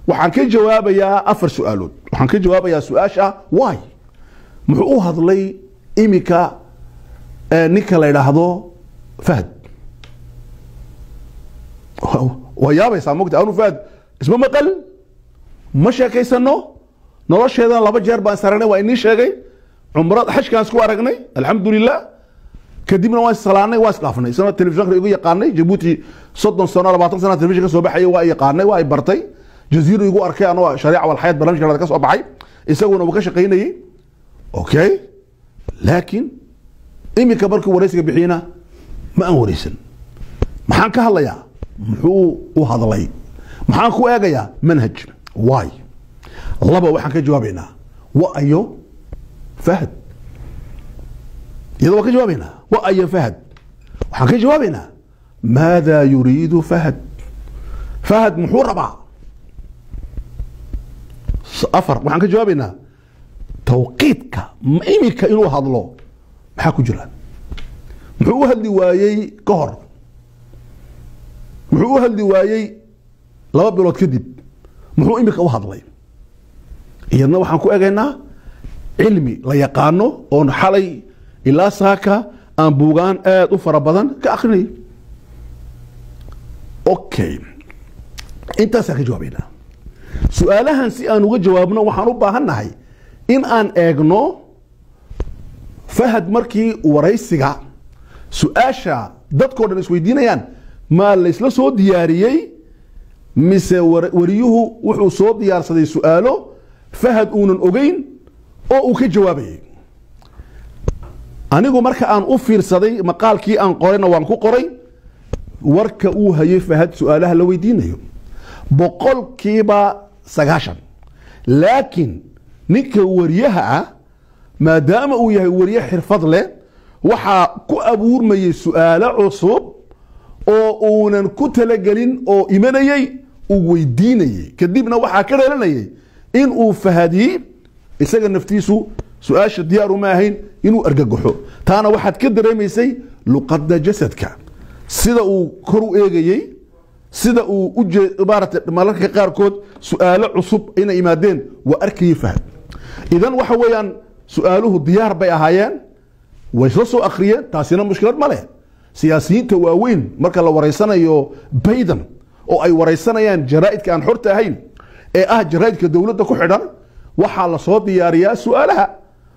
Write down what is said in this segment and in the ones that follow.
waxaan ka jawaabayaa afar su'aalood waxaan ka jawaabayaa su'aasha why muxuu u hadlay imika ninka la yiraahdo Fahad ويابيسا موقت أنا فهد اسمه مقل مشى كيسنو نلاش هذا لابد جرب أنصارنا وإني شيء عمرات حش كان سكوا رجني الحمد لله كديمنا واس صلاني واس قافني سنة التلفزيون يقول يقارني جيبوتي صدق سنة 14 سنة التلفزيون كسبوا بحي واي يقارني واي برتي جزيرة يقول أركي أنا شريعة والحياة برامج كذا كسبوا بحي يسوون وكش قيني أوكي لكن إمي كبرك وريسك بحينا ما أوريسن ما حنك هلا يا محو وهذا لي محان كو ايغايا منهج واي لبا waxaan ka jawaabayna wa ayo Fahad يلا ka jawaabayna wa ayo Fahad waxaan ka jawaabayna ماذا يريد فهد فهد محو ربع afar waxaan ka jawaabayna توقيتك imika inuu hadlo maxaa ku jira muxuu hadli waayay ka hor muxuu hadli waayay laba bilood kadib muxuu imika u hadlay iyadna waxaan ku eegaynaa cilmi la yaqaano oo xalay ilaa saaka aan buugaan aad u fara badan ka akhrinay okay intaas ka jawaabayna su'aalahan si aan uga jawaabno waxaan u baahanahay in aan eegno Fahad markii waraysiga su'aasha dadkoo dhan isweydiinayaan ما ليس لا سو دياريي مس وريوه وحو سو ديارسدي سؤاله Fahad uunan ogeyn oo uu ka jawaabay anigu marka aan u fiirsaday maqaalkii aan qorayna waan ku qoray warka uu hayay Fahad su'aalaha la weydiinayo boqolkiiba 90 laakiin ninka wariyaha maadaama uu yahay wariye xirfad leh waxa ku abuurmayay su'aalo cusub oo uunan ku talagelin oo imanayay uu weydiinayay kadibna waxa ka dheelanayay in uu Fahadi isaga naftiisu su'aasha diyaar uma ahayn inuu argagaxo taana waxaad ka dareemaysay luqadda jasadka sida uu kor u eegayay sida uu u ibaarata malaka qaarkood su'aalo cusub inay imaadeen wa arkay Fahad idan waxa weeyaan su'aaluhu diyaar bay ahaayeen way soo akhriyeen taasina mushkilad ma leh siyaasiyiinta waaweyn marka la wareysanayo Biden oo ay wareysanayaan jaraa'idka aan xorta ahayn ee jaraa'idka dawladda ku xidhan waxa la soo diyaariyaa su'aalaha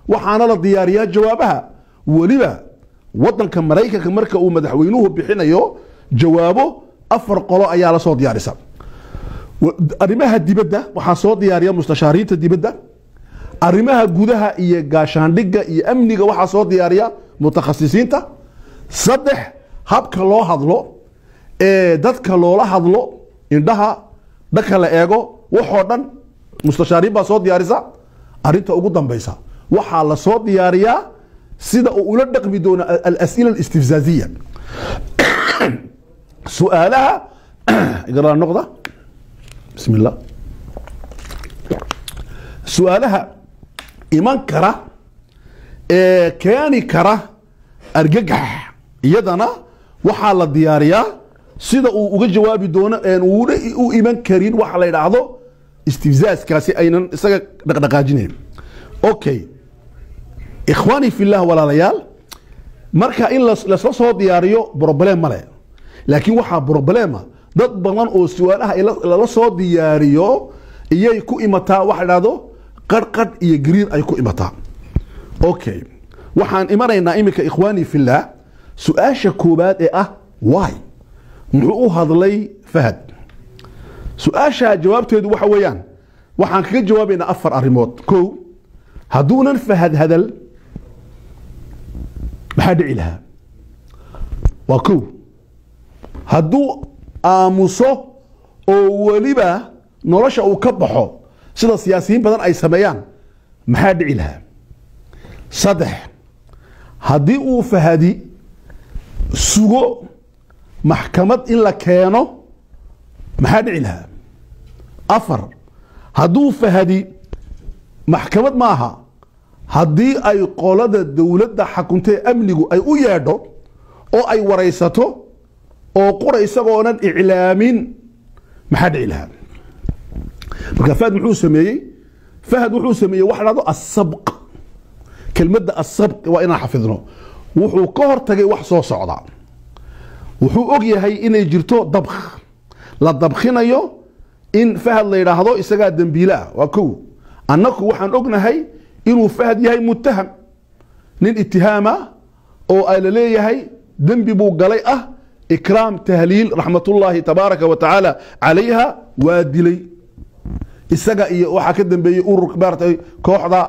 waxaana la diyaariyaa jawaabaha waliba wadanka Mareykanka marka uu madaxweynuhu bixinayo jawaabo afar qolo ayaa la soo diyaarisa arrimaha dibadda waxa soo diyaariya mustashaariinta dibadda arrimaha gudaha iyo gaashaandhigga iyo amniga waxa soo diyaariya mutakhasisiinta saddex habka loo hadlo ee dadka loola hadlo indhaha dadka la eego waxoo dhan mustashaariin baa soo diyaarisa arinta ugu dambaysa waxa la soo diyaariyaa sida uu ula dhaqmi doono al-as'ila al-istifzaaziya su'aalaha igala noqda bismillah su'aalaha iman kara ee keeni kara argagax iyadana waxa la diyaariyaa sida uu uga jawaabi doono uu iman karin waxa la yiraahdo istifzaaskaasi aynan isaga dhaqdhaqaajineen okay ikhwani fillah walaalayaal marka in la soo diyaariyo problem male laakiin waxa problema dad badan oo su'aalaha la soo diyaariyo iyay ku imataa waxa la yiraahdo qarqad iyo gariir ay ku imataa okay waxaan imanaynaa imika ikhwani fillah su'aasha koobaad ee why muxuu u hadlay Fahad su'aasha jawaabteedu waxa weeyaan waxaan kaga jawaabaynaa afar arimood koow haduunan Fahad hadal maxaa dhici lahaa waa koow hadduu aamuso oo waliba nolosha uu ka baxo sida siyaasiyiin badan ay sameeyaan maxaa dhici lahaa saddex haddii uu Fahadi sugo maxkamad in la keeno maxaa dhici lahaa afar hadduu Fahadi maxkamad maaha haddii ay qolada dawladda xakuntay amnigu ay u yeedho oo ay wareysato oo qura isagoonan iclaamin maxaa dhici lahaa marka fahad muxuu sameeyey fahad wuxuu sameeyey wax dhado asabq kelmadda asabq waa inaan xafidno wuxuu ka hortagay wax soo socda wuxuu og yahay inay jirto dabkh la dabkhinayo in fahad la yiraahdo isaga dambiila waa kow annaku waxaan ognahay inuu fahad yahay muttaham nin ittihama oo ay leeyahay dambi buu galay ah ikraam tahliil rahmatullahi tabaaraka wa taala alayha waa dilay isaga iyo waxa ka dambeeyay urur baartay kooxda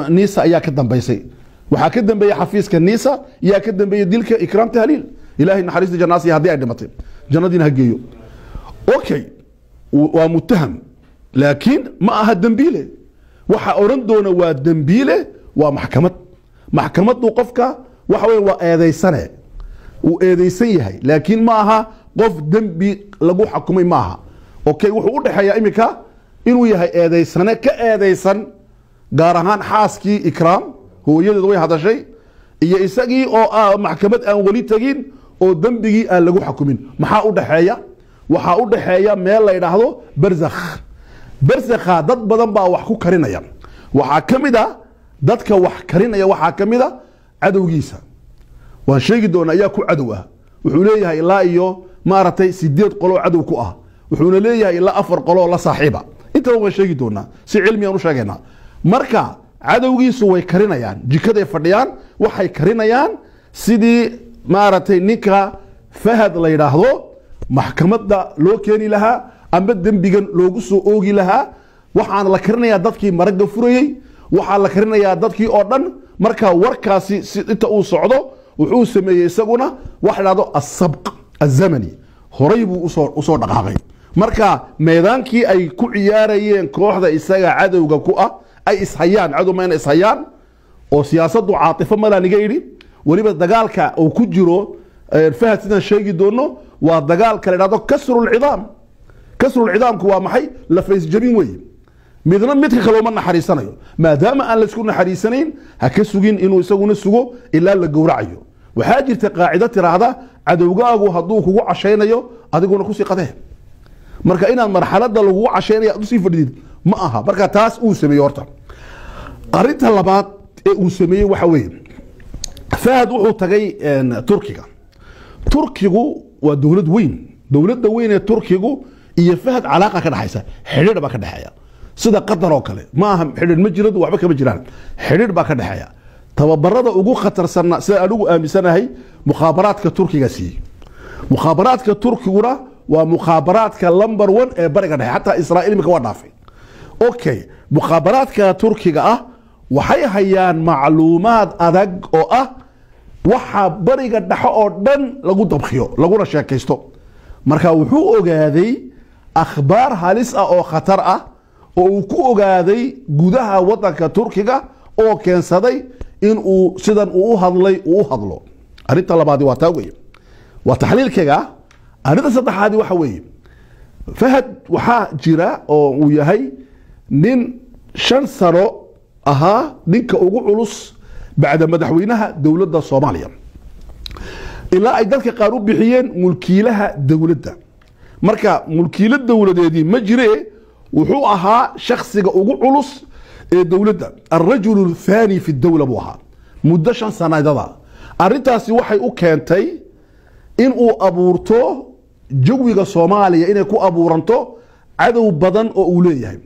niisa ayaa ka dambeysay waxa ka dambeeyay xafiiska niisa yaa ka dambeeyay dilka ikraam tahliil ilaahi naxariista jannaasi hadii ay dhimatay jannadiina ha geeyo okay waa muttaham laakiin ma aha dambiile waxa oran doona waa dambiile waa maxkamadu qofka waxa weey waa eedeysane uu eedeysan yahay laakiin ma aha qof dambi lagu xukumay ma aha okay wuxuu u dhaxeeyaa imika inuu yahay eedeysane ka eedeysan gaar ahaan xaaskii ikraam hooyadeed way hadashay iyo isagii oo maxkamad aan wali tagin oo dambigii aan lagu xukumin maxaa u dhaxeeya waxa u dhaxeeya meel la yiraahdo barzakha dad badan baa wax ku karinaya waxa kamida dadka wax karinaya waxa kamida cadowgiisa waan sheegi doonaa ayaa ku cadow ah wuxuu leeyahay ilaa iyo maaratay 8 qolo cadow ku ah wuxuuna leeyahay ilaa 4 qolo la saaxiiba inta waan sheegi doonaa si cilmi aan u sheegaynaa marka cadowgiisu way karinayaan jikada fadhiyaan waxay karinayaan sidii maaratay ninka fahad la yiraahdo maxkamadda loo keeni lahaa amba dambigan loogu soo oogi lahaa waxaan la karinayaa dadkii maraga furayay waxa la karinayaa dadkii oo dhan marka warkaasi inta uu socdo wuxuu sameeyay isaguna wax dhado asabq azamani horay buu u soo dhaqaaqay marka meedaankii ay ku ciyaarayeen kooxda isaga cadowga ku ah ay ishayaan cadow ma ishayaan oo siyaasaddu caatifo malaaniga yiri waliba dagaalka uu ku jiro fahad sidaan sheegi doono waa dagaal kale dhado kasrul cidaamku waa maxay la fays jabin weey midna midka kale ma naxariisanayo maadaama aan la isku naxariisanayn ha ka sugin inuu isaguna sugo ilaa la gowracayo waxaa jirta qaacida tiraahda cadowgaagu hadduu kugu cashaynayo adiguna ku sii qadee marka inaad marxaladda lagu cashaynayo aad u sii fadhidid ma aha marka taas uu sameeyo horta arinta labaad ee uu sameeyay waxa weeye fahad wuxuu tagay turkigu waa dowladda weyn ee turkigu iyo fahad calaaqa ka dhaxaysa xiriir ba ka dhaxaya sida qatar oo kale ma aha xiriir ma jirado waxba kama jiraan xiriir ba ka dhaxaya tababarada ugu khatarsan sida anigu aaminsanahay mukhaabaraadka turkiga mukhaabaraadka turkiguna waa mukhaabaraadka number 1 ee bariga dhexe hatta Israa'iil imika waa dhaafay okay mukhaabaraadka turkiga ah waxay hayaan macluumaad adag oo ah waxa bariga dhexe oo dhan lagu dabxiyo laguna sheekaysto marka wuxuu ogaaday akhbaar halis ah oo khatar ah oo uu ku ogaaday gudaha wadanka turkiga oo keensaday in uu sidan uu hadlo arinta labaad waa taa weeye waa taxliilkiga arinta saddexaad waxa weeye fahad waxa jira oo uu yahay nin 5 sano ahaa ninka ugu culus بعد مدحوينها دولة الصومالية إلا أي ذلك قارو بحيين ملكيلها دولة مركا ملكيلة دولة دي مجري وحوقها شخص علص دولة الرجل الثاني في الدولة بوها مدشان سنة دا أرنتاسي وحي أوكانتي إن أو أبورتو جويغا صوماليا إن أكو أبورانتو عدو بدن أو أوليه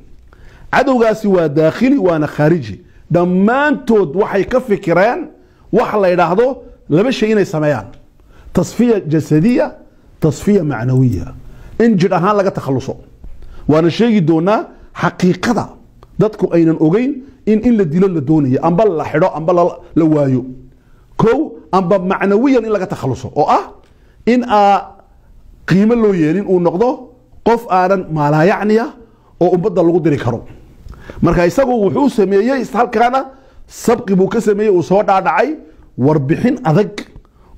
عدو غاسي وداخلي وانا خارجي dhammaantood waxay ka fikireen wax la yiraahdo laba shay inay sameeyaan tasfiya jasadiya tasfiya macnawiya in jir ahaan laga takhaluso waana sheegi doonaa xaqiiqada dadku aynan ogeyn in la dilo la doonayo amba la xidho amba la waayo kow amba macnawiyan in laga takhaluso oo ah in qiimo loo yeelin uu noqdo qof aanan maalaayacniya oo ummada lagu diri karo marka isagu wuxuu sameeyay halkaana sabqi buu ka sameeyay uu soo dhaadhacay warbixin adag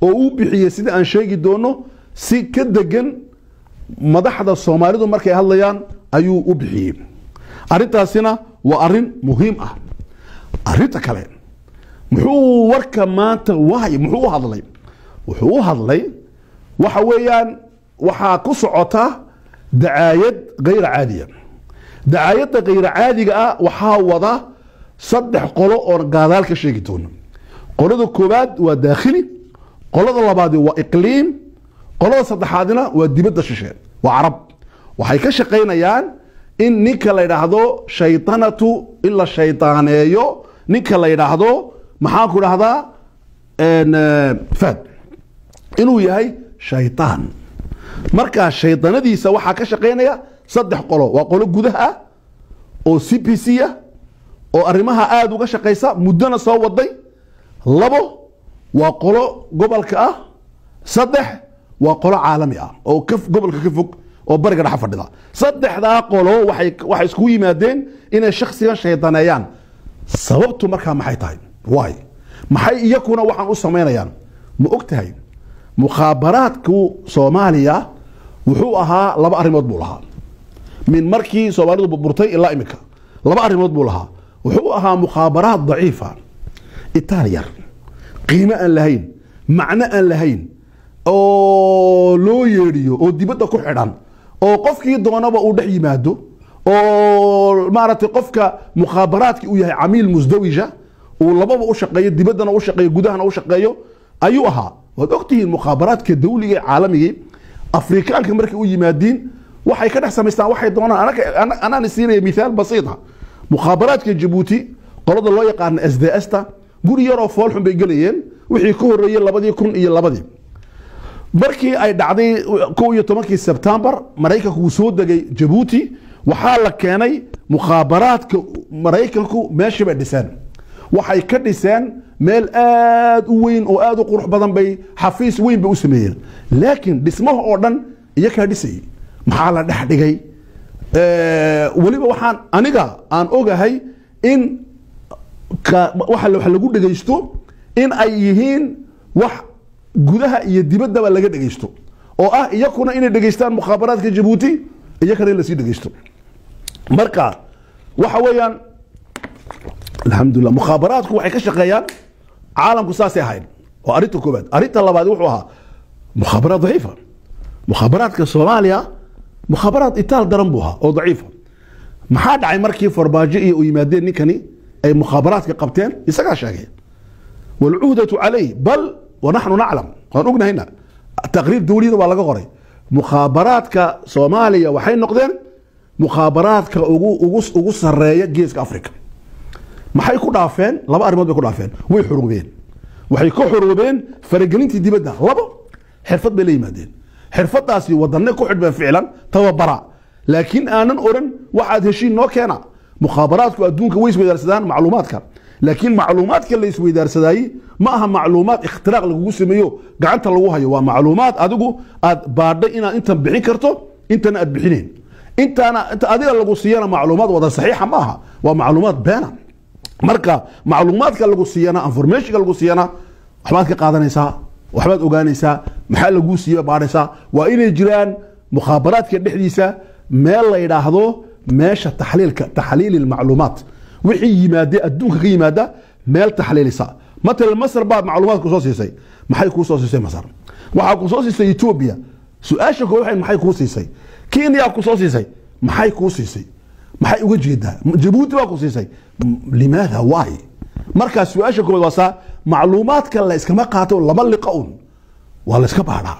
oo uu bixiyay sida aan sheegi doono si ka degan madaxda Soomaalidu markay hadlayaan ayuu u bixiyay arintaasina waa arin muhiim ah arinta kale muxuu warka maanta muxuu hadlay waxa weeyaan waxa ku socota dacaayad غير عادية دعايته غير عادية وحاوضة صدح قلو أو قادال كشيكتون قلو كوباد وداخلي قلو لبادي وإقليم قلو صدحادنا ودبد الشيشين وعرب وحي كشقينيان إن نيكا لا يراهدو شيطانة إلا شيطانيو نيكا لا يراهدو محاكو راهدا إن فهد إنو يهي شيطان مركا الشيطانة دي سواحا كشقينيا صدح قلو وقلو قدها أو سي بي سي أو أرمها آدو كشقيسا مدنا سوا وضي لبو وقلو قبل كأه صدح وقلو عالمي أو كف قبل كفك oo bariga dhex fadhida saddexda qolo waxay isku yimaadeen inay shakhsiga shaydaanayaan sababtu markaa maxay tahay way maxay iyakuna waxaan u sameynayaan ma ogtahay mukhaabaraadku Soomaaliya wuxuu ahaa laba arimood buu lahaa min markii Soomaalidu burburtay ilaa imika laba arimood buu lahaa wuxuu ahaa mukhaabaraad daciifa Italian qiimo aan lahayn macna aan lahayn oo loo yeeriyo oo dibadda ku xidhan oo qofkii doonaba uu dhex yimaado oo maaragtay qofka mukhaabaraadkii uu yahay camiil musdawija uu lababa u shaqeeyo dibaddana u shaqeeyo gudahana u shaqeeyo ayuu ahaa waad ogtihiin mukhaabaraadka dawliga ee caalamiga afrikaanka markay u yimaadiin waxay ka dhex samaystaan waxay doonaan anaan siinaya misaal basiita mukhaabaraadka Djibouti qolada loo yaqaan SDS-ta guri yar oo fool xun bay galayeen wixii ka horeeyay 2002 markii ay dhacday 11 September Mareykanku uu soo dagay Djibouti waxaa la keenay mukhaabaraadka Mareykanku meesha bay dhiseen waxay ka dhiseen meel aad u weyn oo aad u qurux badan bay xafiis weyn bay u sameeyeen laakiin dhismaha oo dhan iyaga dhisay maxaa la dhex dhigay waliba waxaan aniga aan ogahay in waxa lagu dhageysto in ay yihiin wax gudaha iyo dibaddaba laga dhageysto oo ah iyakuna inay dhageystaan mukhaabaraadka Djibouti iyakana la sii dhageysto marka waxa weeyaan alxamdulillah mukhaabaraadku waxay ka shaqeeyaan caalamku saasay ahayd oo arinta koobaad arinta labaad wuxuu ahaa mukhaabaraad daciifa mukhaabaraadka Soomaaliya mukhaabaraad itaal daran buu ahaa oo daciifa maxaa dhacay markii Farmaajo iyo yimaadeen ninkani ay mukhaabaraadka qabteen isaga sheegay والعهدة عليه بل ونحن نعلم قلنا هنا تقرير دولي ده ولا قري مخابرات كصوماليا وحين نقدين مخابرات كأوجو سرية جيش أفريقيا ما حيكون عارفين لما أرمد بيكون عارفين ويحروبين وحيكون حروبين فرجلين تدي بدها لبا حرفت بلي مدين حرفت أصلي وضلنا كحد فعلا توا برا لكن أنا أورن واحد هشين نوكينا مخابرات كأدون كويس بدرسدان معلومات كان لكن معلومات اللي يسوي درسداي ما هم معلومات اختراق لغو سميو غعنتا لغو هيو waa معلومات adigu aad baadhay ina inta bixin karto intana aad bixineen inta adiga lagu siiyana macluumaad wada saxiixa maaha waa macluumaad beena marka macluumaadka lagu siiyana information lagu siiyana waxbaad ka qaadanaysaa waxbaad ogaanaysaa maxaa lagu siiyo baadhaysaa waa inay jiraan mukhaabaraadka dhexdiisa meel la yiraahdo meesha taxliil macluumaat wixii yimaade adduunka ka yimaada meel taxliilisa مثلا مصر بعد معلومات كوسوسيسي maxay ku soo siisay Masar waxa ku soo siisay Ethiopia su'aasha koox maxay ku siisay Kenya ku soo siisay maxay ku siisay maxay uga jeedaa Djibouti waa ku siisay limaada why marka su'aasha koox waa macluumaadka la iska ma qaato lama liqoon wala iska baadha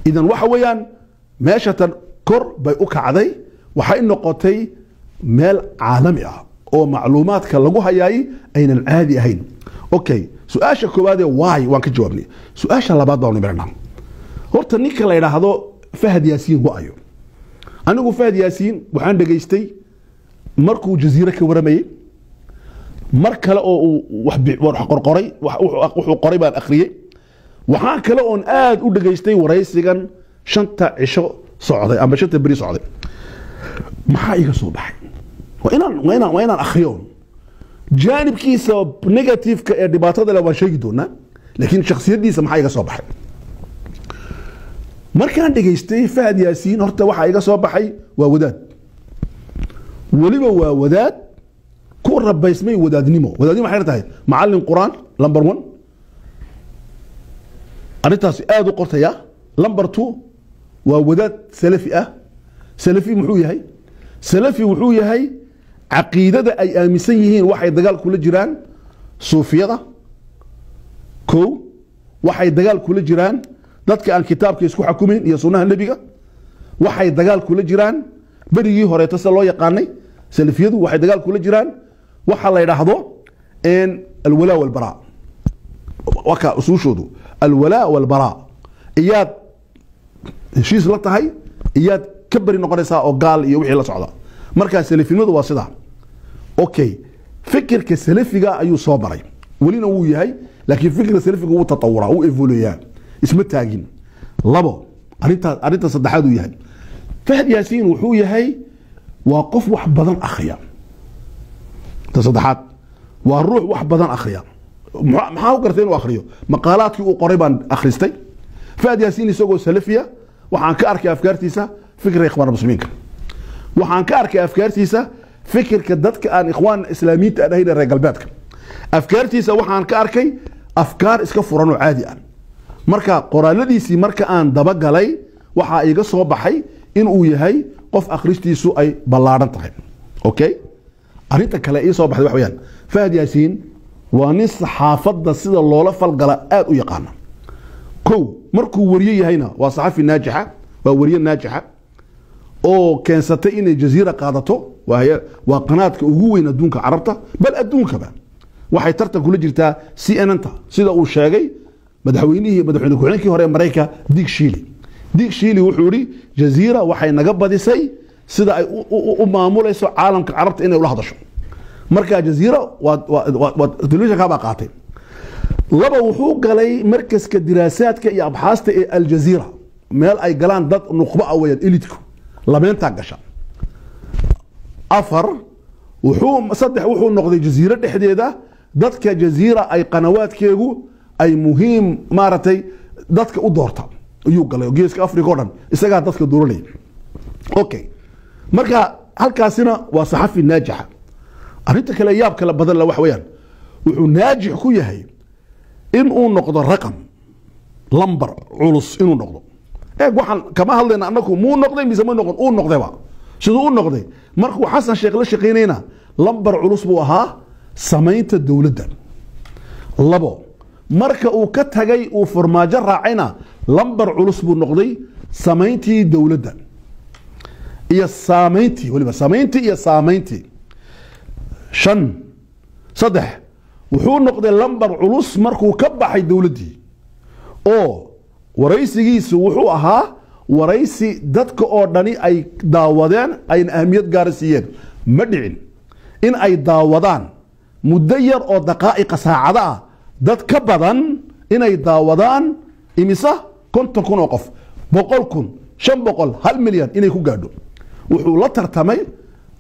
idan waxa weeyaan meesha tan kor bay u kacday waxay noqotay meel caalami ah oo macluumaadka lagu hayay aynan caadi ahayn okay سؤال كوبادي واي وان كجوابني سؤال لبعض دوني برنا horta ninka la yiraahdo Fahad Yaasiin waayo anigu Fahad Yaasiin waxaan dhageystay markuu jaziira ka waramayay mar kale oo wax qorqoray wuxuu qoray baan akhriyay waxaan kale oo aad u dhageystay waraysigan shanta cisho socday ama shanta bari socday maxaa iga soo baxay waa inaan akhriyo جانب كيسة نيجاتيف كدباتات لو شيء دونا لكن شخصيتي دي سمحها يجا صباحي مركان دقيستي فهد ياسين هرتا وحا يجا صباحي ووداد وليبا ووداد كون ربا اسمي وداد نيمو حيرتها معلم قرآن لمبر 1 أريتاسي آدو قرطيا لمبر 2 ووداد سلفي سلفي محوية هي salafi wuxuu yahay caqiidada ay aaminsan yihiin waxay dagaal kula jiraan suufiyada kow waxay dagaal kula jiraan dadka aan kitaabka isku xukumin iyo sunnaha nebiga waxay dagaal kula jiraan berigii horeeto sida loo yaqaanay salafiyadu waxay dagaal kula jiraan waxa la yidhaahdo alwalaa walbaraa waka usuushoodu alwalaa walbaraa iyaad heshiis la tahay iyaad ka bari noqonaysaa oo gaal iyo wixii la socda markaa salafinimadu waa sidaa okay fikirka salafiga ayuu soo baray welina wuu yahay laakiin fikirka salafiga wuu tatawuraa wuu evolueyaa isma taagin labo arinta saddexaad uu yahay Fahad Yaasiin wuxuu yahay waa qof wax badan akhriya ta saddexaad waa ruux wax badan akhriya maxaa u gartay inuu akhriyo maqaalaadkii uu qoray baan akhristay Fahad Yaasiin isagoo salafiya waxaan ka arkay afkaartiisa fikirka ikhwaan muslimiinka waxaan ka arkay afkaartiisa fikirka dadka aan ikhwaan islaamiyiinta ahayn reer galbeedka afkaartiisa waxaan ka arkay afkaar iska furan oo caadi ah marka qoraaladiisii marka aan daba galay waxa iga soo baxay in uu yahay qof akhristiisu ay ballaaran tahay okay arinta kale ii soo baxday wax weeyaan Fahad Yaasiin waa nin saxaafadda sida loola falgala aad u yaqaan kow markuu wariye yahayna waa saxafi naajixa waa wariye naajixa oo keensatay inay jaziira qaadato waa qanaadka ugu weyn adduunka carabta bal adduunkaba waxay tartan kula jirtaa CNN-ta sida uu sheegay madaxweyne ku-xigeenkii hore ee Mareykanka Dick Cheney wuxuu yiri jaziira waxay naga badisay sida ay u maamulayso caalamka carabta inay ula hadasho marka jaziira waa television ka qaatay laba wuxuu galay markaska diraasaadka iyo abxaasta ee Al Jazeera meel ay galaan dad nuqba ah weeyaan elitku labeenta gasha afar saddex wuxuu noqday jaziira dhexdeeda dadka jaziira ay qanawaadkeegu ay muhiim maaratay dadka u doorta ayuu galay geeska Afrika oo dhan isaga dadka dooranay okay marka halkaasina waa saxafi naajixa arinta kale yaab kala badan la wax weeyaan wuxuu naajix ku yahay in uu noqdo raqam lambar culus inuu noqdo waxaan kama hadlayna anagu muu noqday mise ma noqon uu noqdayba sidoo uu noqday markuu Xasan Sheekh la shaqeynayna lambar culus buu ahaa samaynta dawladda labo marka uu ka tagay uu farmaajo raacayna lambar culus buu noqday samayntii dawladda iyo samayntii waliba samayntii iyo samayntii shan saddex wuxuu noqday lambar culus markuu ka baxay dawladdii oo waraysigiisu wuxuu ahaa waraysi dadka oo dhani ay daawadeen ayna ahmiyad gaar siiyeen ma dhicin in ay daawadaan muddo yar oo daqaa'iq saacada ah dad ka badan inay daawadaan imisa 50,000 oo qof 100,000 500 1 milyan inay ku gaadho wuxuu la tartamay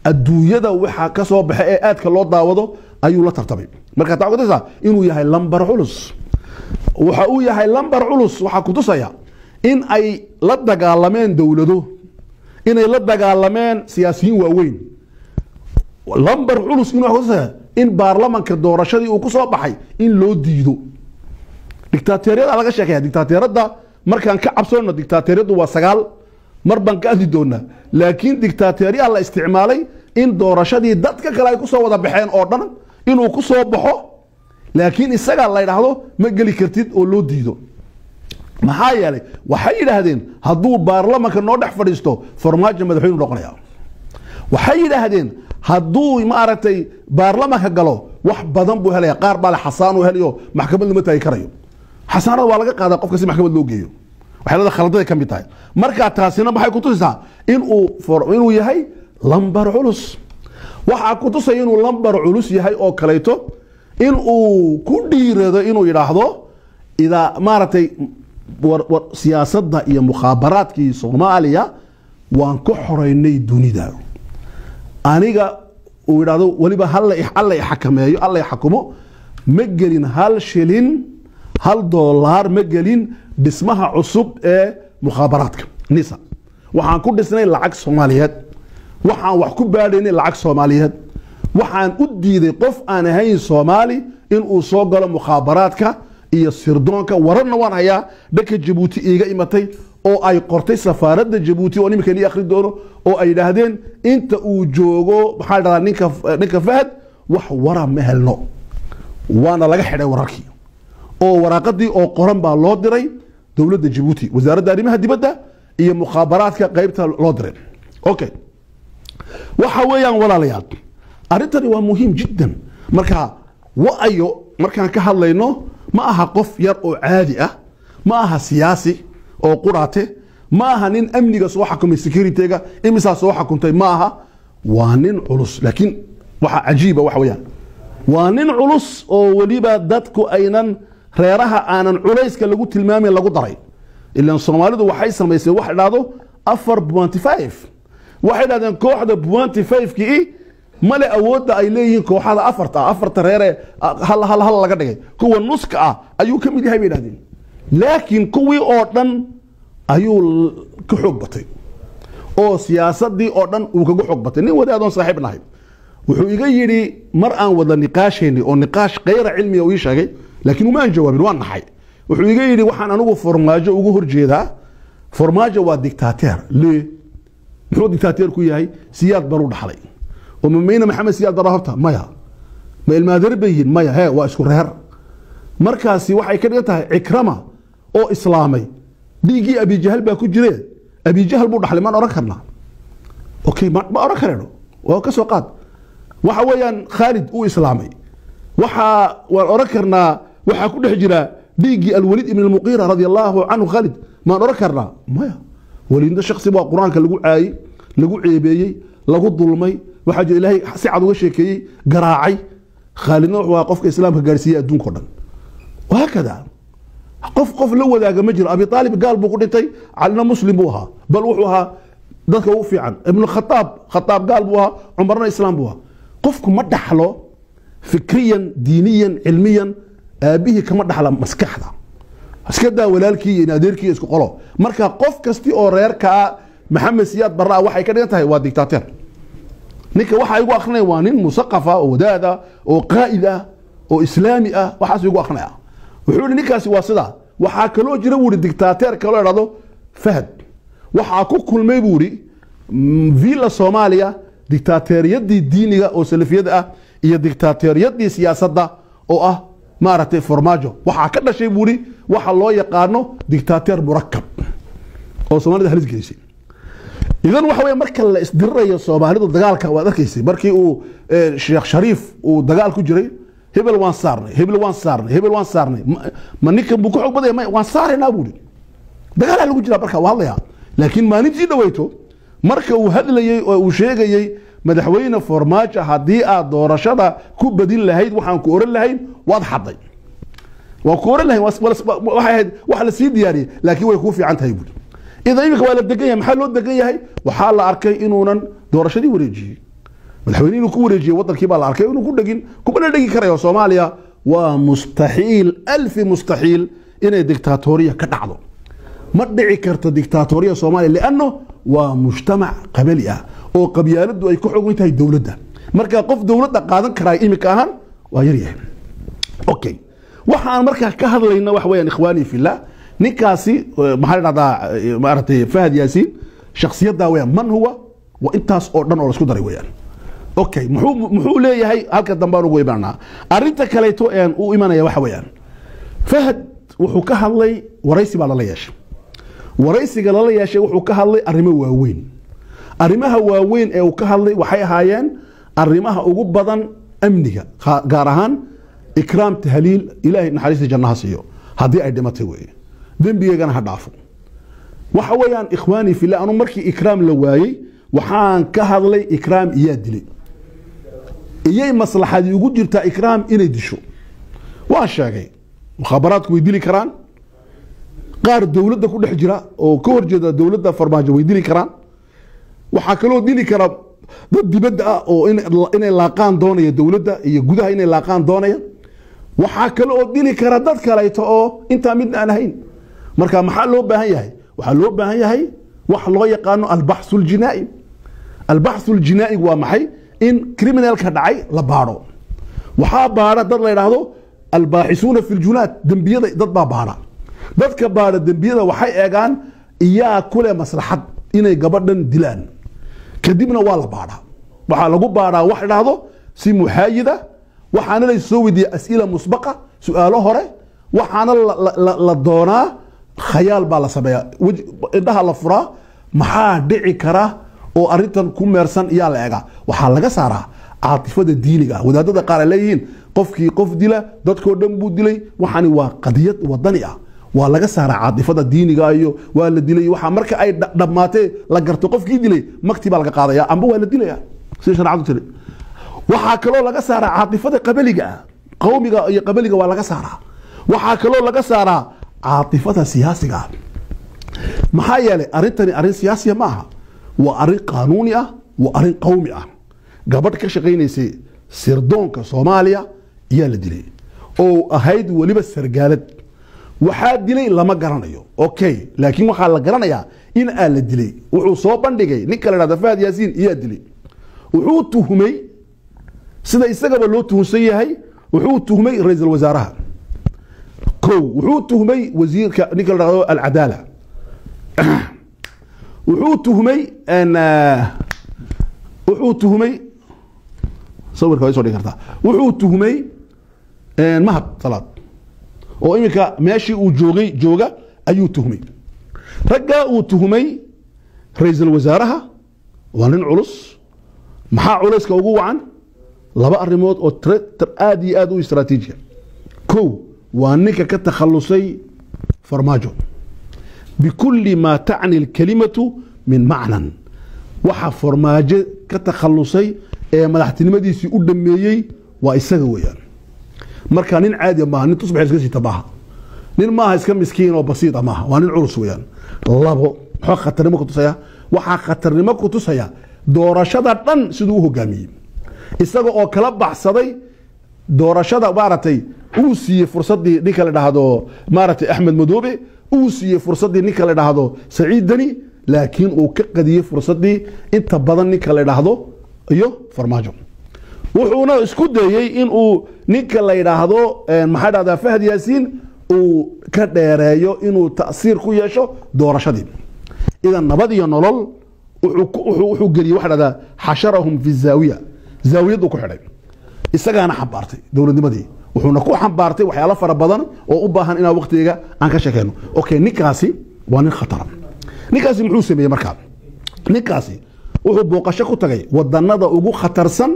adduunyada waxa ka soo baxay ee aadka loo daawado ayuu la tartamay marka taaqadaysa inuu yahay lambar culus waxa uu yahay lambar culus waxa ku tusaya in ay la dagaalameen dawlado inay la dagaalameen siyaasiyiin waaweyn lambar culus inuu tusaya in baarlamaanka doorashadii uu ku soo baxay in loo diido dictatoriyada laga sheekay dictatoriyada markaan ka cabsoono dictatoriyadu waa 9 mar baan ka adii doona laakiin dictatoriya la isticmaalay in doorashadii dadka kale ay ku soo wada baxeen oo dhan inuu ku soo baxo laakiin isaga la yiraahdo ma gali kartid oo loo diido maxaa yeelay waxay yiraahdeen hadduu baarlamaanka noo dhex fadhiisto farmaajo madaxweyne noqonaya waxay yiraahdeen hadduu ma aragtay baarlamaanka galo wax badan buu helaya qaar baa xasaan uu helayo maxkamad lama taagi karayo xasaanada waa laga qaadaa qofka si maxkamad loo geeyo waxay khaladada ka mid tahay marka taasina maxay ku tusisaa inuu yahay lambar culus waxa ku tusay inuu lambar culus yahay oo kaleeto inuu ku dhiirado inuu yiraahdo ida maaratay siyaasadda iyo mukhaabaraadkii Soomaaliya waan ku xoreynay dunida aniga uu yiraahdo waliba hal xakameeyo alla xakumo ma gelin hal shilin hal dollar ma gelin dhismaha cusub ee mukhaabaraadka nisa waxaan ku dhisnay lacag Soomaaliyeed waxaan wax ku baadhaynay lacag Soomaaliyeed waxaan u diiday qof aan ahayn Soomaali in uu soo galo mukhaabaraadka iyo sirdoonka wararna waan hayaa dadka Djibouti iiga imatay oo ay qortay safaaradda Jabuuti oo nimanka akhri doono oo ay yiraahdeen inta uu joogo maxaa dhada ninka Fahad wax wara ma helno waana laga xidhay wararkii oo waraaqadii oo qoran baa loo diray dawladda Jabuuti wasaaradda arrimaha dibadda iyo mukhaabaraadka qaybta loo diray okay waxa weeyaan walaalayaal arintani waa muhiim jiddan marka markaan ka hadlayno ma aha qof yar oo caadi ah ma aha siyaasi oo quraate ma aha nin amniga soo xakumay security-ga imisa soo xakuntay ma aha waa nin culus laakiin waxa cajiiba waxa weeyaan waa nin culus oo waliba dadku aynan reeraha aanan culayska lagu tilmaamin lagu daray ilaa Soomaalidu waxay sameeyeen wax dhado 4.5 waxay dhaadeen kooxda 0.5kii male awoodda ay leeyihiin kooxada afarta reere hal laga dhigay kuwa nuska ah ayuu kamid yahay bay dhaadeen laakiin kuwii oo dhan ayuu ka xoog batay oo siyaasadii oo dhan uu kaga xoog batay nin wadaadoon saaxiib nahay wuxuu iga yiri mar aan wada niqaashayni oo niqaash qeyra cilmi oo ii sheegay laakiin uma aan jawaabin waan naxay wuxuu iga yiri waxaan anigu Farmaajo ugu horjeedaa Farmaajo waa dictator muxuu dictator ku yahay siyaad baru dhaxlay oo mamayna maxamed siyaad bara horta maya ma ilmaadar bayin maya waa isku reer markaasi waxay ka dhigan tahay Ikrama oo islaamay dhigi Abi Jahl baa ku jiray Abi Jahl buu dhaxlay ma oran karna okay ma oran karno waa ka soo qaad waxa weeyaan Khalid uu islaamay waxa oran karna waxa ku dhex jira dhigi Al-Walid ibn Al-Mughira radiyallahu anhu Khalid ma oran karna maya waliinda shakhsi baa quraanka lagu caayay lagu ceebeeyay lagu dulmay waxa jira Ilaahay si cad uga sheekeeyay garaacay Khalidna waa qofka islaamka gaarsiiyay adduunka oo dhan وهكذا قف لو ذاك مجرى ابي طالب قال بقدتي علنا مسلم بوها بل وحوها ذاك وفي عن ابن خطاب قال بوها عمرنا اسلام بوها قفكم ما دحلو فكريا دينيا علميا ابيه كما دحلا مسكحدا اسكدا ولالكي ناديركي اسكو قلو marka qof kasti oo reerka Maxamed Siyaad Barra waxay ka dhigan tahay waa dictator ninka waxa igu akhrinay waa nin musaqafa oo wadaada oo qaa'ida oo islaami ah waxa igu akhrinaya wuxuu ninkaasi waa sida waxa kale oo jira wuri dictator kale oo dhado Fahad waxa ku kulmay wuri villa Soomaaliya dictatoriyadii diiniga oo salafiyada ah iyo dictatoriyadii siyaasadda oo ah maaragtay Farmaajo waxa ka dhashay wuri waxa loo yaqaano dictator murakkab oo Soomaalida halis gelisay idan waxa weey marka la isdirrayo Soomaalidu dagaalka waa arkaysay markii uu Sheekh Shariif uu dagaal ku jiray hebel waan saarnay ma ninka buu ku xog baday waan saarnaa buu dagaal lagu jira marka waa hadlaya laakiin maalintii dhawayto marka uu hadlayay oo uu sheegayay madaxweyne Farmaajo hadii aad doorashada ku badin lahayd waxaan ku oran lahayn waad xaday waa ku oran lahayn wax la sii diyaariyay laakiin way ku fiican tahay buu idan imika waa la degan yahay maxaa loo degan yahay waxa la arkay inuunan doorashadii wareejiyay madaxweynuhu ku wareejiyay wadankii baa la arkay inuu ku dhagin kuma dhagi karayo Soomaaliya waa mustaxiil alf mustaxiil inay dictatoriya ka dhacdo ma dhici karto dictatoriya Soomaaliya laano waa mujtamac qabali ah oo qabyaaladu ay ku xooggan tahay dawladda marka qof dawladda qaadan karaa imika ahaan waa yar yahay okay waxaan marka ka hadlayna wax weeyaan ikhwaani fillah ninkaasi maxaa dhacdaa maartay Fahad Yaasiin shakhsiyada weeyaan man huwa wa intaas oo dhan oo la isku daray weeyaan okay muxuu leeyahay halka dambaan ugu imaanaa arinta kaleeto aan u imanaya waxa weeyaan Fahad wuxuu ka hadlay waraysi baa la yeeshay waraysiga la yeeshay wuxuu ka hadlay arrimaha waaweyn ee uu ka hadlay waxay ahaayeen arrimaha ugu badan amniga gaar ahaan ikraam tahliil ilaahay naxariista jannaha siiyo hadii ay dhimatay weeye dambigana ha dhaafo waxa weeyaan ikhwaani fillah anu markii ikraam la waayay waxaan ka hadlay ikraam iyo dilay iyay maslaxadii ugu jirta ikraam inay disho waa sheegay mukhaabaraadku way dili karaan qaar dawladda ku dhex jira oo ka horjeeda dawladda Farmaajo way dili karaan waxa kale oo dili kara dad dibadda ah oo inay laaqaan doonaya dawladda iyo gudaha inay laaqaan doonaya waxa kale oo dili kara dad kale oo inta mid aan ahayn marka maxaa loo baahan yahay waxa loo baahan yahay wax loo yaqaano البحث الجنائي ومحي إن كريمنال كدعي لبارو وحابارة ضد لا يراهدو الباحثون في الجنات دنبيضة ضد بابارة ضد كبارة دنبيضة وحي إيجان iyaa kule maslaxad inay gabadhan dilaan kadibna waa la baadhaa waxaa lagu baadhaa wax dhahdo si muxaayida waxaana la soo weydiiyay as'ila musbaqa su'aalo hore waxaana la doonaa khayaal baa la sameeyaa indhaha la furaa maxaa dhici kara oo arintan ku meersan iyaa la eega waxaa laga saaraa caatifada diiniga wadaadada qaar ay leeyihiin qofkii qof dila dadkoo dhan buu dilay waxani waa qadiyad wadani ah waa laga saaraa caatifada diiniga iyo waa la dilay waxa marka ay dhamaatay la garto qofkii dilay makti baa laga qaadaya amba waa la dilaya si sharcadu tiri waxa kaloo laga saaraa caatifada qabaliga qowmiga iyo qabaliga waa laga saaraa waxa kaloo laga saaraa caatifada siyaasiga maxaa yeelay arintani arin siyaasiya ma aha waa arin qaanuuni ah waa arin qowmi ah gabadh ka shaqaynaysay sirdoonka Soomaaliya ayaa la dilay oo ahayd waliba sargaalad waxaa dilay lama garanayo okay laakiin waxa la garanayaa in aan la dilay wuxuu soo bandhigay nin kale raada Fahad Yaasiin ayaa dilay wuxuu tuhumay sida isagaba loo tuhunsan yahay wuxuu tuhumay ra'iisul wasaaraha wuxuu tuhumay wasiirka nin kale raado al-Adala wuxuu tuhumay صورك هاي صوري كرتا وحو تهمي مهب صلاة oo imika meeshii uu jooga ayuu tuhmay ragga uu tuhmay ra'iisul wasaaraha waa nin culus maxaa culayska ugu wacan laba arimood oo aad iyo aad u istiraatiiji kow waa ninka ka takhalusay farmaajo bikulli ma tعني الكلمة من معنى waxa farmaajo ka takhalusay ee madaxtinimadiisii u dhameeyay waa isaga weeyaan marka nin caadi ma nin tusbax iska sii tabaha nin ma iska miskiin oo basiid ma waa nin culus weeyaan labo waxa khatarnimo ku tusaya waxa khatarnimo ku tusaya doorashada dhan sidoo uu hogaamiyay isaga oo kala baxsaday doorashada baaratay uu siiyay fursadii ninka la dhaahdo maaratay Axmed Madoobe uu siiyay fursadii ninka la dhaahdo Saciid Dani laakiin uu ka qadiyay fursadii inta badan ninka la dhaahdo iyo farmaajo wuxuuna isku dayay in uu ninka la yiraahdo maxaa dhahdaa Fahad Yaasiin uu ka dheereeyo inuu taasiir ku yeesho doorashadii idan nabad iyo nolol wuxuu galiyay waxa dhahdaa xasharahum fi zaawiyadu ku xidhay isagaana xambaartay dowladnimadii wuxuuna ku xambaartay waxyaalo fara badan oo u baahan inaan waqtiga aan ka sheekayno okay ninkaasi waa nin khatar ninkaasi muxuu sameeyay markaa ninkaasi wuxuu booqasho ku tagay wadanada ugu khatarsan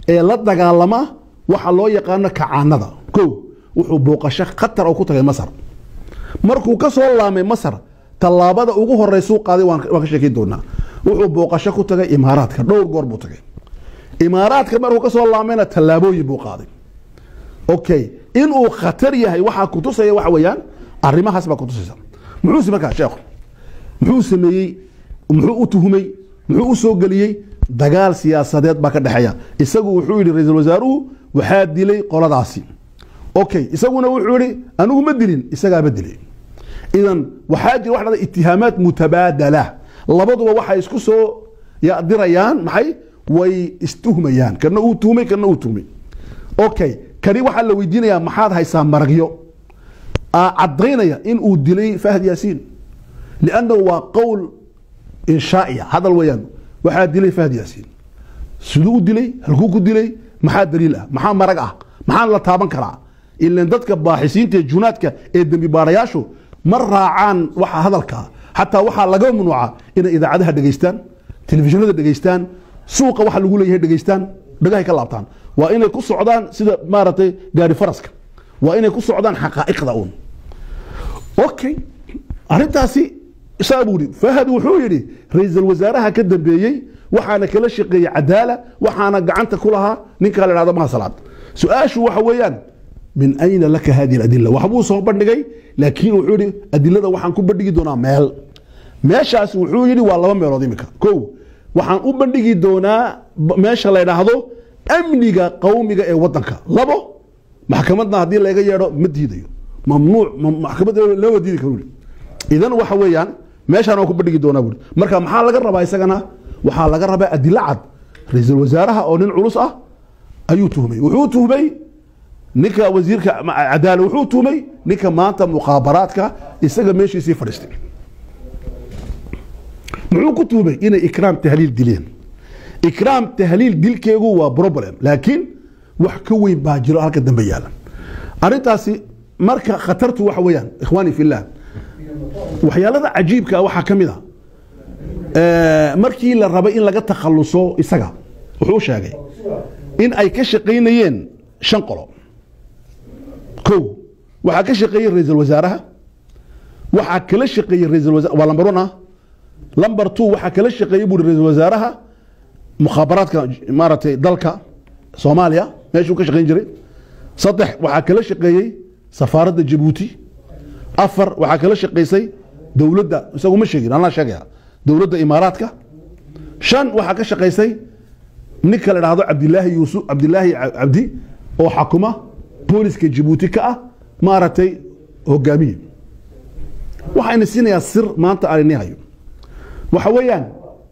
ee la dagaalama waxa loo yaqaan kacaanada wuxuu booqasho khatar oo ku tagay Masar markuu ka soo laamay Masar talaabada ugu horeysa uu qaaday waan ka sheekay doonaa wuxuu booqasho ku tagay Imaaraadka dhowr goor buu tagay Imaaraadka markuu ka soo laamayna talaabooyin buu qaaday okay in uu khatar yahay waxa ku tusaya wax weeyaan arrimahaas ba ku tusaysa muxuu markaa sheekh muxuu sameeyay muxuu u tuhumay muxuu soo galiyay dagaal siyaasadeed ba ka dhaxaya isagu wuxuu yiri ra'iisul wasaaruhu waxa dilay qoladaasi okay isaguna wuxuu yiri anigu ma dilin isaga ba dilay idan waxa jira wax la ittihaamat mutabadala labaduba waxa isku soo yadirayaan maxay way istuhmayaan kana uu tuhmay kana uu tuhmay okay kani waxa la weydiinayaa maxaad haysaa maragyo عضينا إن أودلي فهد ياسين لأنه هو قول إنشائي هذا الويان وحاد دلي فهد ياسين سلو دلي هلكوك دلي محاد دليله محاد مرقعه محاد لا تابن كرا إلا إن دتك باحثين تجوناتك إدم ببارياشو مرة عن وحا هذا الكا حتى وحا لقوا من وعا إن إذا عادها دقيستان تلفزيونات دقيستان سوق وحا لقوا ليه دقيستان دقاهي كاللابطان وإن يكون صعدان سيدا مارتي قاري فرسك وإن يكون صعدان حقائق داون أوكي أرنتاسي سابوري فهد وحويري رئيس الوزراء كدب بيي وحانا كلا شقي عدالة وحانا قعنت كلها نكال هذا ما صلاة سؤال شو وحويان من أين لك هذه الأدلة وحبو صوبر نجي لكن وحوري أدلة وحن كبر دونا مال ماشاس وحوري والله ما يراضي مك كو وحن كبر دونا ماشى الله ينهضو أمنيك قومك وطنك لبو محكمتنا هذه اللي جاي مديديو ممنوع محكمتنا لا وديك كرولي إذن وحويان ماشى أنا كبر دونا بقول مركب محل لقى الربع يسجنا وحال لقى الربع أدلة عد رئيس الوزراء أو نعرس أيوتهمي وحوتهمي نكا وزير عدالة وحوتهمي نكا ما أنت مخابراتك يسجل ماشي سي فلسطين محو كتوبي إن إكرام تهليل دلين إكرام تهليل ديل كيغو وبروبلم لكن وحكوي باجرو هلك الدنبيالا أرنتاسي مركا خطرت وحويان إخواني في الله وحيالة عجيب كأوحا كميدا markii la rabay in laga takhaluso isaga wuxuu sheegay in ay ka shaqeynayeen 5 qolo waxa ka shaqeeyay ra'iisul wasaaraha waxa kala shaqeeyay ra'iisul wasaaraha waa lambar 2 waxa kala shaqeeyay buu ra'iisul wasaaraha mukhaabaraadka maaratay dalka Soomaaliya meeshuu ka shaqeyn jiray 3 waxa kala shaqeeyay safaaradda Djibouti 4 waxa kala shaqeysay dawladda isagu ma sheegin ana sheegaya dawladda imaaraadka 5 waxa ka shaqeysay ninka la dhahdo Cabdillaahi Cabdi oo xakuma booliska Djibouti ka ah maaratay hogaamiye waxayna siinaya sir maanta aan hayo waxa weeyaan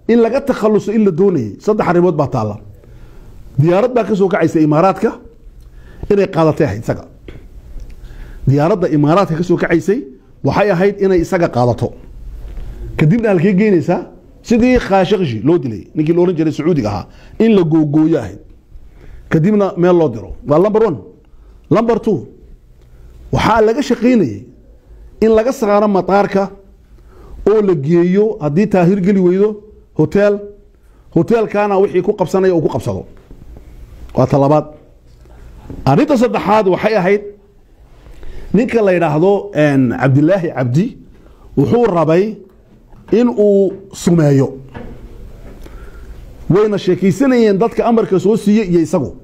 in laga takhaluso in la doonayay 3 arrimood baa taala diyaarad baa ka soo kacaysa imaaraadka inay qaadatay isaga diyaaradda imaaraadka ka soo kacaysay waxay ahayd inay isaga qaadato kadibna halkay geynaysaa sidii Khashoggi loo dilay ninkii loo oran jiray Sacuudiga ahaa in la googooyo ahayd kadibna meel loo diro waa number 1 number 2 waxa laga shaqeynayay in laga saaro mataarka oo la geeyo hadii taahir gali weydo hotel kana wixii ku qabsanay oo ku qabsado waa talabaad arinta saddexaad waxay ahayd ninka la yiraahdo Cabdillaahi Cabdi wuxuu rabay in uu sumeeyo wayna sheekaysanayeen dadka amarka soo siiyay iyo isagu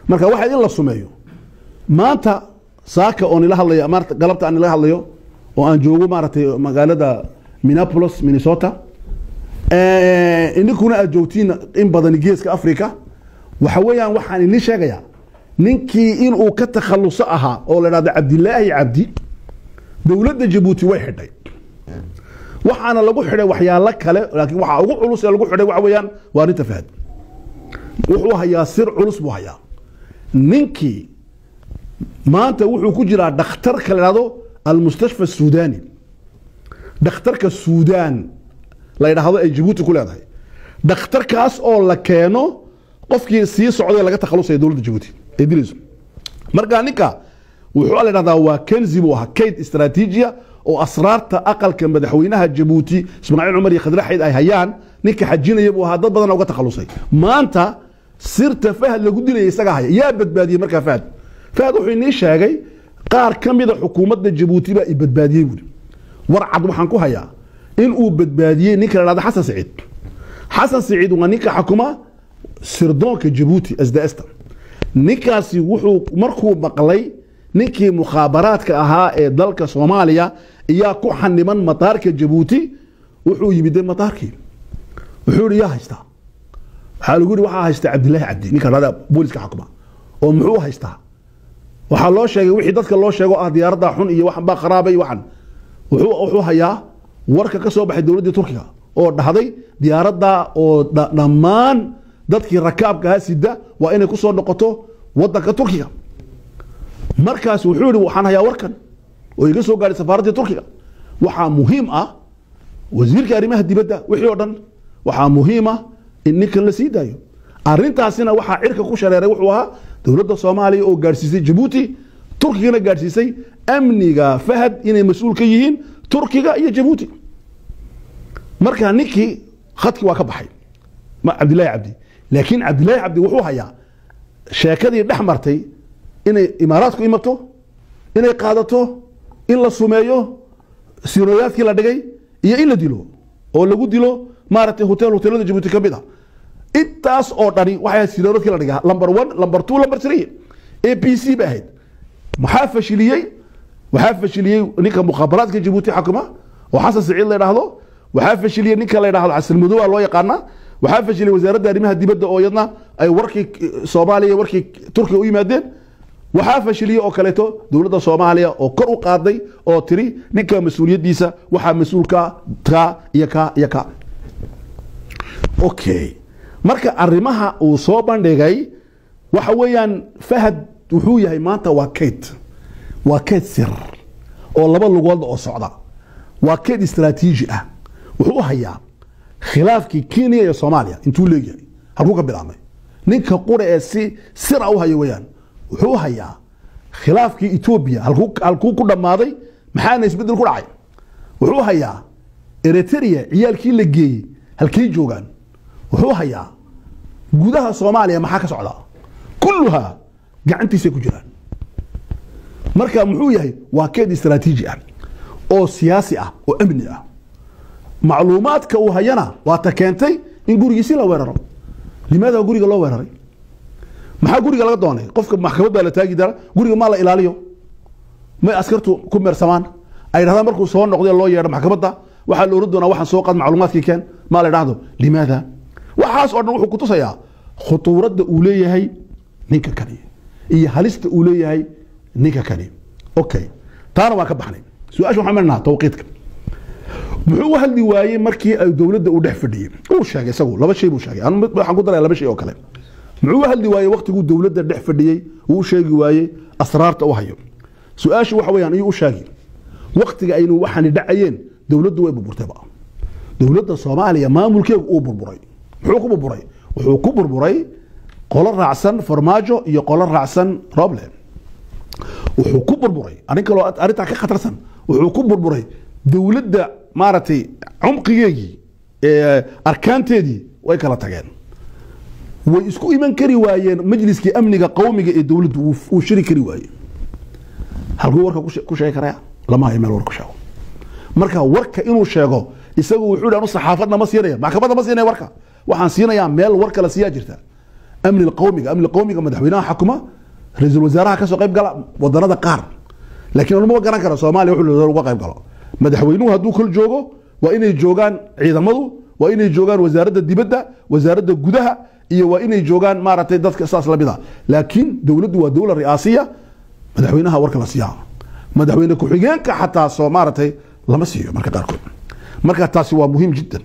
marka waxa in la sumeeyo maanta saaka oo nila hadlayo maanta galabta aan nila hadlayo oo aan joogo maaratay magaalada Minneapolis Minnesota inkuna aad joogtiin in badan geeska Afrika waxa weeyaan waxaan idin sheegayaa ninkii in uu ka takhaluso ahaa oo la yiraahdo Cabdillaahi Cabdi dawladda Djibouti way xidhay waxaana lagu xidhay waxyaalo kale laakiin waxa ugu culus ee lagu xidhay waxa weeyaan waa arinta Fahad wuxuu hayaa sir culus buu hayaa ninkii maanta wuxuu ku jiraa dhakhtarka la yiraahdo al-mustashfa as-Sudani dhakhtarka Suudaan la yiraahdo ay Djibouti ku leedahay dhakhtarkaas oo la keeno qofkii sii socday laga takhalusay dawladda Djibouti ee dilayso marka ninka wuxuu la yiraahdaa waa kanzi buu ahaa kayd istaraatiijiya oo asraarta aqalka madaxweynaha Djibouti Ismaaciil Umar iyo Khadra Xayd ay hayaan ninka xajinaya buu ahaa dad badan uga takhalusay maanta sirta Fahad lagu dilay isaga haya yaa badbaadiyay marka Fahad wuxuu inii sheegay qaar kamida xukuumadda Djibouti baa badbaadiyay buu war cad waxaan ku hayaa in uu badbaadiyay ninka la yiraahdo Xasan Saciid waa ninka xukuma sirdoonka Djibouti asdaasta ninkaasi wuxuu markuu maqlay ninkii mukhaabaraadka ahaa ee dalka Soomaaliya iyaa ku xaniman mataarka Djibouti wuxuu yimid mataarkii wuxuu yaa haysta waxa lagu yiri waxa haysta Cabdillaahi Cabdi ninka raada booliska xukuma oo muxuu haysta waxa loo sheegay wixii dadka loo sheego ah diyaaradda xun iyo wax baa qaraabay waxan wuxuu hayaa warka ka soo baxay dawladda Turkiga oo dhahday diyaaradda oo dhammaan dadkii rakaabka sida waa inay ku soo noqoto wadanka Turkiga markaas wuxuu yiri waxaan hayaa warkan oo iga soo gaaray safaaradda Turkiga waxa muhiim ah wasiirka arrimaha dibadda wixii oo dhan waxa muhiim ah in ninka la sii daayo arintaasina waxa cirka ku shareeray wuxuu ahaa dawladda Soomaaliya oo gaarsiisay Djibouti Turkiga gaarsiisay amniga Fahad inay mas'uul ka yihiin Turkiga iyo Djibouti marka ninkii khadki waa ka baxay ma Cabdillaahi Cabdi laakiin Cabdillaahi Cabdi wuxuu hayaa sheekadii dhaxmartay inay imaaraadku imato inay qaadato in la sumeeyo sirooyaadkii la dhigay iyo in la dilo oo lagu dilo maaratay hotelada Djibouti ka mid ah intaas oo dhani waxay sirooyaadkii la dhigay number 1 number 2 number 3 APC baahayd maxaa fashiliyay ninka mukhaabaraadka Djibouti xukuma oo Xasan Saciid la yiraahdo waxaa fashiliyay ninka la yiraahdo Xasan Madow loo yaqaana waxaa fashiliyay wasaaradda arrimaha dibadda oo yadna ay warkii Soomaaliya warkii Turkiga u yimaadeen waxaa fashiliyay oo kaleeto dawladda Soomaaliya oo kor u qaaday oo tiri ninka mas'uuliyadiisa waxa mas'uulka iyo ka okay marka arrimaha uu soo bandhigay waxa weeyaan Fahad wuxuu yahay maanta waa kayd sir oo laba lugood oo socda waa kayd istaraatiiji ah wuxuu hayaa khilaafkii Kenya iyo Soomaaliya intuu leeyahay halku ka bilaabmay ninka qura ee si sir ah u hayo wayaan wuxuu hayaa khilaafkii Ethiopia halku ku dhamaaday maxaana isbedel ku dhacay wuxuu hayaa Eritrea ciyaalkii la geeyay halkii joogan wuxuu hayaa gudaha Soomaaliya maxaa ka socda kulluha gacantiisa ku jiraan marka muxuu yahay waa keed istiraatiiji ah oo siyaasi ah oo amni ah macluumaadka uu hayana waa ta keentay in gurigiisa la weeraro limaada guriga loo weeraray maxaa guriga laga doonay qofka maxkamadda la taagi dara guriga ma la ilaaliyo ma askartu ku meersamaan ay raadaan markuu soo noqday loo yeero maxkamadda waxa la oran doonaa waxaan soo qad macluumaadkii keen ma la dhaahdo limaada waxaas oo dhan wuxuu ku tusayaa khutuuradda uu leeyahay ninka kani iyo halista uu leeyahay ninka kani okay taana waa ka baxnay su'aasha waxaan marnaa tawqiidka muxuu hadli waayay markii ay dawladda u dhex fadhiyay uu sheegay isagu laba shay buu sheegay aan waxaan ku daray laba shay oo kale muxuu hadli waayay waqtigu dawladda dhex fadhiyay uu sheegi waayay asraarta u hayo su'aashu waxa weeyaan inuu sheegay waqtiga aynu waxaan dhacayeen dawladdu way burburtay ba dawladda Soomaaliya maamulkeedu uu burburay muxuu ku burburay wuxuu ku burburay qolo raacsan farmaajo iyo qolo raacsan Roble wuxuu ku burburay arinta ka khatarsan wuxuu ku burburay dawladda maartay cumqigeegi arkaanteedii way kala tageen way isku iman kari waayeen majliskii amniga qowmiga ee dawladdu uu shiri kari waayeen halkuu warka ku sheegi karaa lama hayo meel war ku sheego marka warka inuu sheego isagu wuxuu dhaanu saxaafadna ma siinaya maxkamadda ma siinaya warka waxaan siinayaa meel warka la siiya jirta amni qowmiga madaxweynaha xukuma ra'iisul wasaaraha ka soo qayb gala wadanada qaar laakiin lama garan karo Soomaaliya wuxuu uga qayb galo madaxweynuhu hadduu kul joogo waa inay joogaan ciidamadu waa inay joogaan wasaaradda dibadda wasaaradda gudaha iyo waa inay joogaan maaragtay dadka saas la mida laakiin dawladdu waa dawlad ri'aasiya madaxweynaha warka la siiyaa madaxweyne ku xigeenka xataa soo maaragtay lama siiyo marka qaarkood marka taasi waa muhiim jiddan